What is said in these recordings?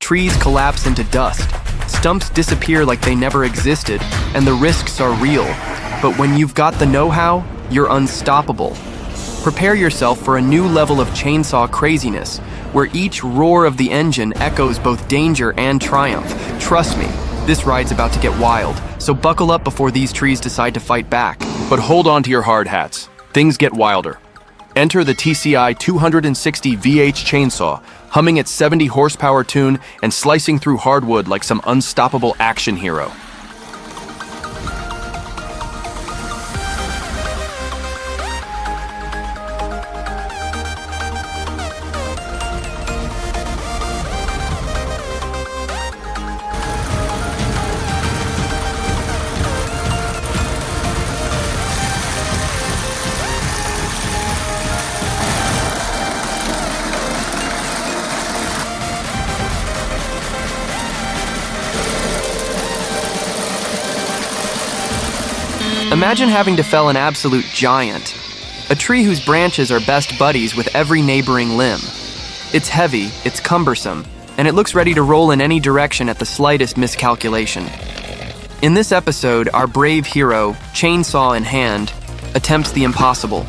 trees collapse into dust, stumps disappear like they never existed, and the risks are real. But when you've got the know-how, you're unstoppable. Prepare yourself for a new level of chainsaw craziness, where each roar of the engine echoes both danger and triumph. Trust me, this ride's about to get wild, so buckle up before these trees decide to fight back. But hold on to your hard hats. Things get wilder. Enter the TCI 260 VH chainsaw, humming its 70 horsepower tune and slicing through hardwood like some unstoppable action hero. Imagine having to fell an absolute giant, a tree whose branches are best buddies with every neighboring limb. It's heavy, it's cumbersome, and it looks ready to roll in any direction at the slightest miscalculation. In this episode, our brave hero, chainsaw in hand, attempts the impossible.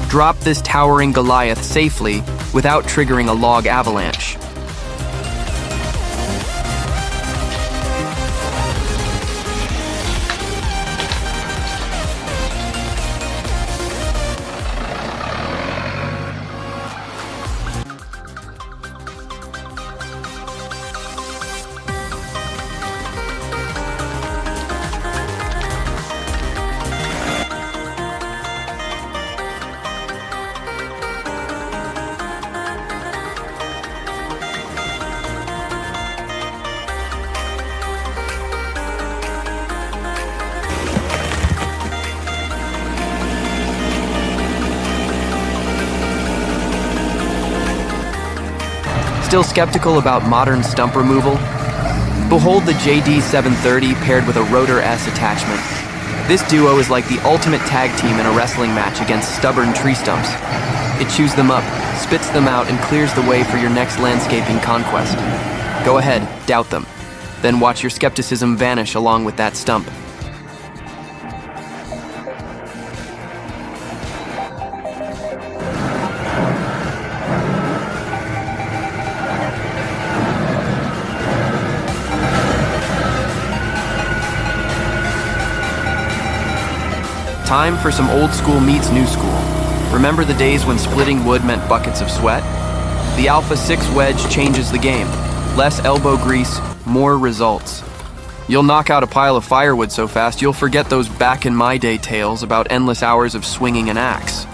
Drop this towering Goliath safely without triggering a log avalanche. Still skeptical about modern stump removal? Behold the JD730 paired with a Rotor S attachment. This duo is like the ultimate tag team in a wrestling match against stubborn tree stumps. It chews them up, spits them out, and clears the way for your next landscaping conquest. Go ahead, doubt them. Then watch your skepticism vanish along with that stump. Time for some old school meets new school. Remember the days when splitting wood meant buckets of sweat? The Alpha 6 wedge changes the game. Less elbow grease, more results. You'll knock out a pile of firewood so fast you'll forget those back in my day tales about endless hours of swinging an axe.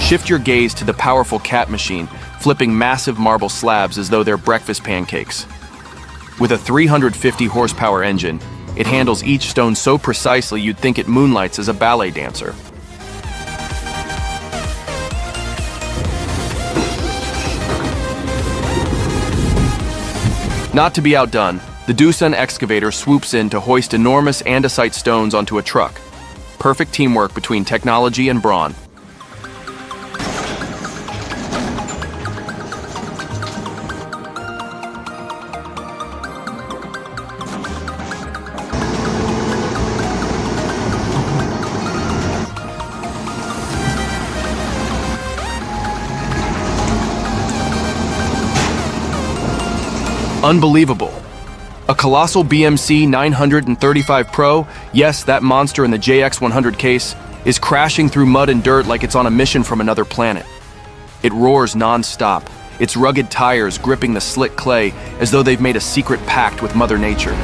Shift your gaze to the powerful cat machine, flipping massive marble slabs as though they're breakfast pancakes. With a 350 horsepower engine, it handles each stone so precisely you'd think it moonlights as a ballet dancer. Not to be outdone, the Doosan excavator swoops in to hoist enormous andesite stones onto a truck. Perfect teamwork between technology and brawn. Unbelievable. A colossal BMC 935 Pro, yes, that monster in the JX100 case, is crashing through mud and dirt like it's on a mission from another planet. It roars non-stop, its rugged tires gripping the slick clay as though they've made a secret pact with Mother Nature.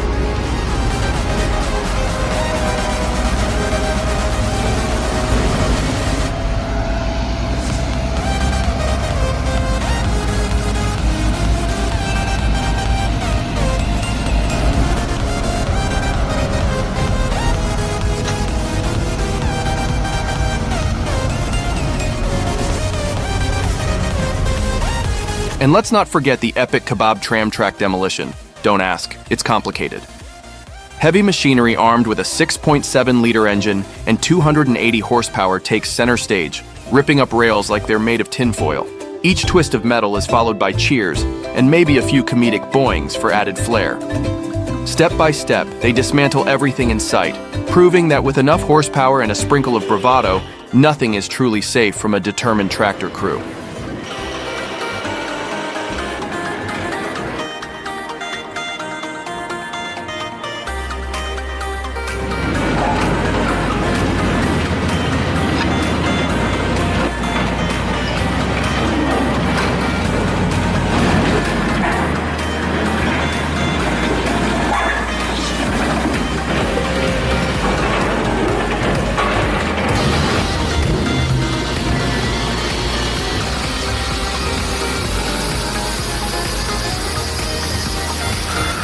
And let's not forget the epic Kebab tram track demolition. Don't ask, it's complicated. Heavy machinery armed with a 6.7-liter engine and 280 horsepower takes center stage, ripping up rails like they're made of tinfoil. Each twist of metal is followed by cheers and maybe a few comedic boings for added flair. Step by step, they dismantle everything in sight, proving that with enough horsepower and a sprinkle of bravado, nothing is truly safe from a determined tractor crew.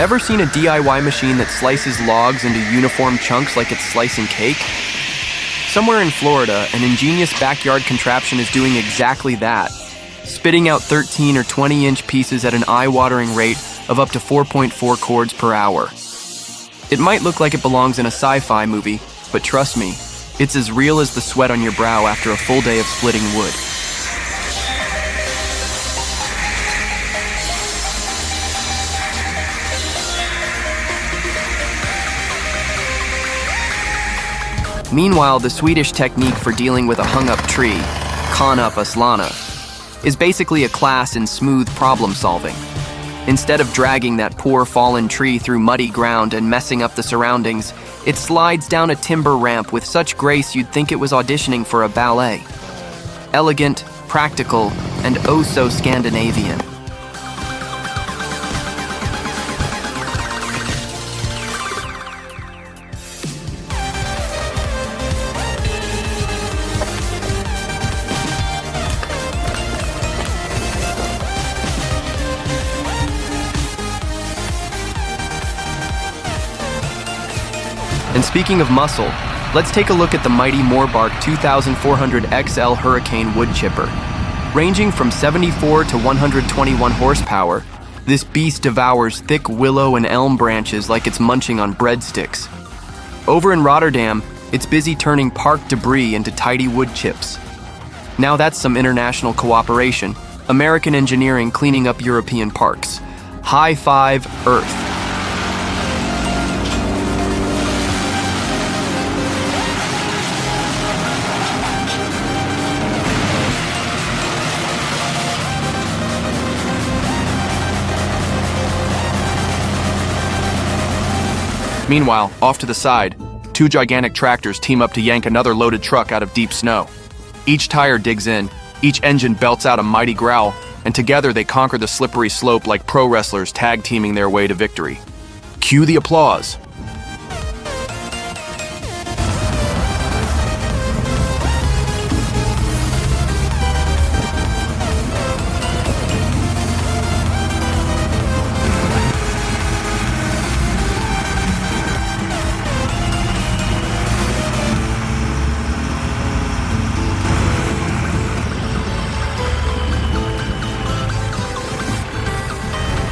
Ever seen a DIY machine that slices logs into uniform chunks like it's slicing cake? Somewhere in Florida, an ingenious backyard contraption is doing exactly that, spitting out 13 or 20-inch pieces at an eye-watering rate of up to 4.4 cords per hour. It might look like it belongs in a sci-fi movie, but trust me, it's as real as the sweat on your brow after a full day of splitting wood. Meanwhile, the Swedish technique for dealing with a hung-up tree, kanapaslana, is basically a class in smooth problem-solving. Instead of dragging that poor fallen tree through muddy ground and messing up the surroundings, it slides down a timber ramp with such grace you'd think it was auditioning for a ballet. Elegant, practical, and oh so Scandinavian. And speaking of muscle, let's take a look at the mighty Morbark 2400 XL Hurricane wood chipper. Ranging from 74 to 121 horsepower, this beast devours thick willow and elm branches like it's munching on breadsticks. Over in Rotterdam, it's busy turning park debris into tidy wood chips. Now that's some international cooperation. American engineering cleaning up European parks. High five, Earth. Meanwhile, off to the side, two gigantic tractors team up to yank another loaded truck out of deep snow. Each tire digs in, each engine belts out a mighty growl, and together they conquer the slippery slope like pro wrestlers tag teaming their way to victory. Cue the applause.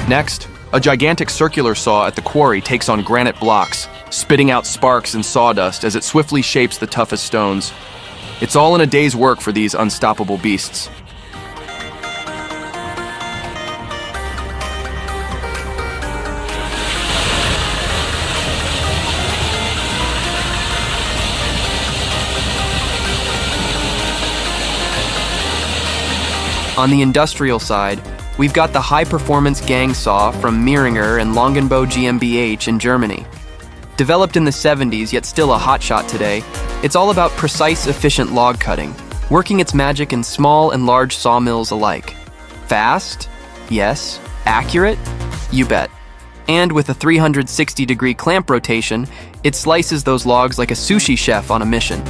Next, a gigantic circular saw at the quarry takes on granite blocks, spitting out sparks and sawdust as it swiftly shapes the toughest stones. It's all in a day's work for these unstoppable beasts. On the industrial side, we've got the high-performance gang saw from Mehringer and Longenbo GmbH in Germany. Developed in the 70s, yet still a hotshot today, it's all about precise, efficient log cutting, working its magic in small and large sawmills alike. Fast? Yes. Accurate? You bet. And with a 360-degree clamp rotation, it slices those logs like a sushi chef on a mission.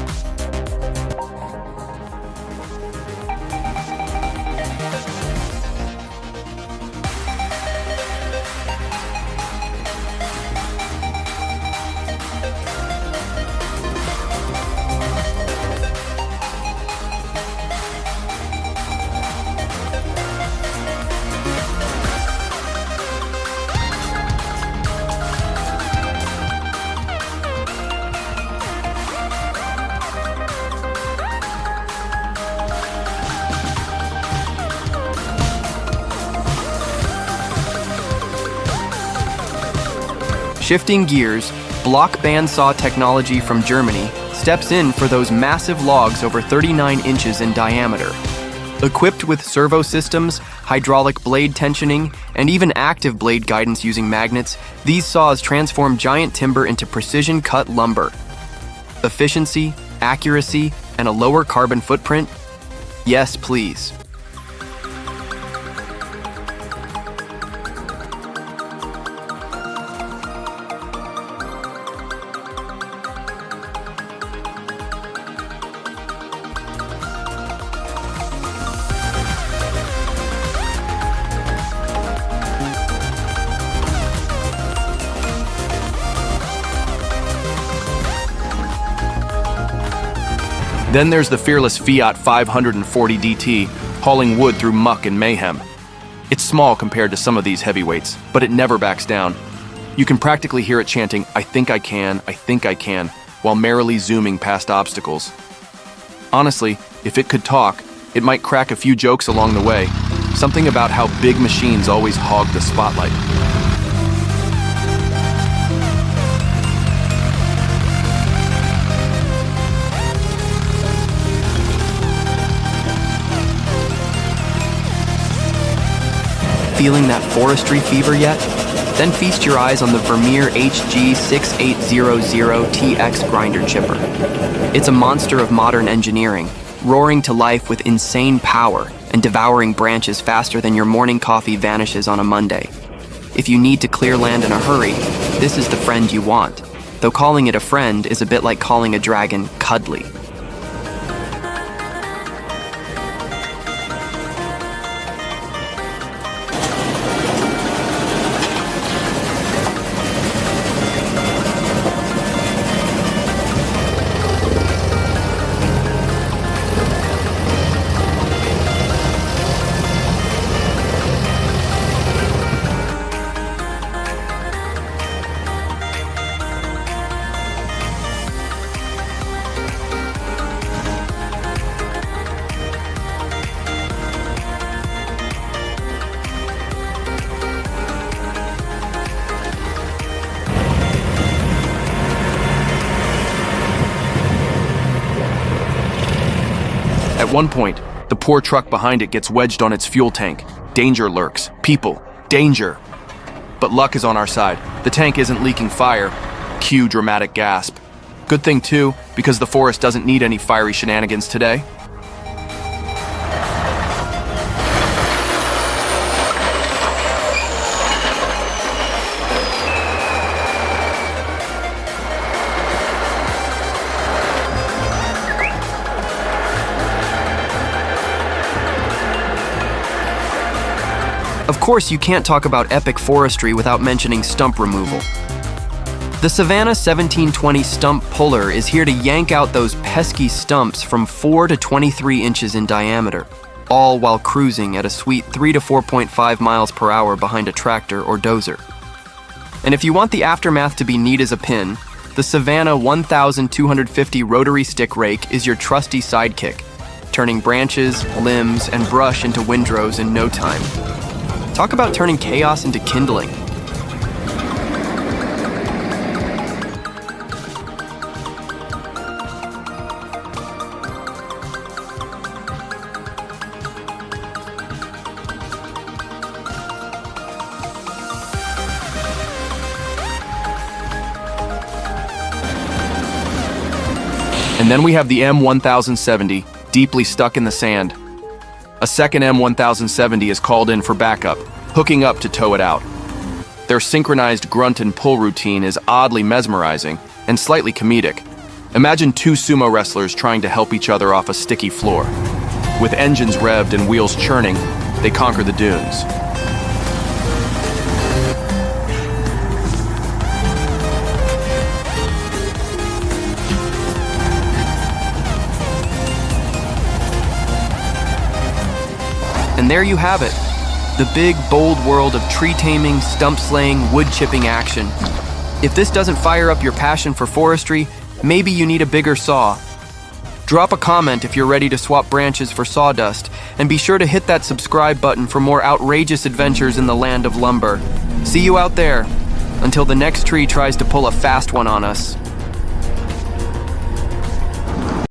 Shifting gears, block bandsaw technology from Germany steps in for those massive logs over 39 inches in diameter. Equipped with servo systems, hydraulic blade tensioning, and even active blade guidance using magnets, these saws transform giant timber into precision-cut lumber. Efficiency, accuracy, and a lower carbon footprint? Yes, please. Then there's the fearless Fiat 540 DT, hauling wood through muck and mayhem. It's small compared to some of these heavyweights, but it never backs down. You can practically hear it chanting, "I think I can, I think I can," while merrily zooming past obstacles. Honestly, if it could talk, it might crack a few jokes along the way, something about how big machines always hog the spotlight. Feeling that forestry fever yet? Then feast your eyes on the Vermeer HG6800TX grinder chipper. It's a monster of modern engineering, roaring to life with insane power and devouring branches faster than your morning coffee vanishes on a Monday. If you need to clear land in a hurry, this is the friend you want, though calling it a friend is a bit like calling a dragon cuddly. At one point, the poor truck behind it gets wedged on its fuel tank. Danger lurks. People. Danger. But luck is on our side. The tank isn't leaking fire. Cue dramatic gasp. Good thing too, because the forest doesn't need any fiery shenanigans today. Of course, you can't talk about epic forestry without mentioning stump removal. The Savannah 1720 stump puller is here to yank out those pesky stumps from 4 to 23 inches in diameter, all while cruising at a sweet 3 to 4.5 miles per hour behind a tractor or dozer. And if you want the aftermath to be neat as a pin, the Savannah 1250 rotary stick rake is your trusty sidekick, turning branches, limbs, and brush into windrows in no time. Talk about turning chaos into kindling. And then we have the M1070, deeply stuck in the sand. A second M1070 is called in for backup, hooking up to tow it out. Their synchronized grunt and pull routine is oddly mesmerizing and slightly comedic. Imagine two sumo wrestlers trying to help each other off a sticky floor. With engines revved and wheels churning, they conquer the dunes. And there you have it, the big, bold world of tree taming, stump slaying, wood chipping action. If this doesn't fire up your passion for forestry, maybe you need a bigger saw. Drop a comment if you're ready to swap branches for sawdust, and be sure to hit that subscribe button for more outrageous adventures in the land of lumber. See you out there. until the next tree tries to pull a fast one on us.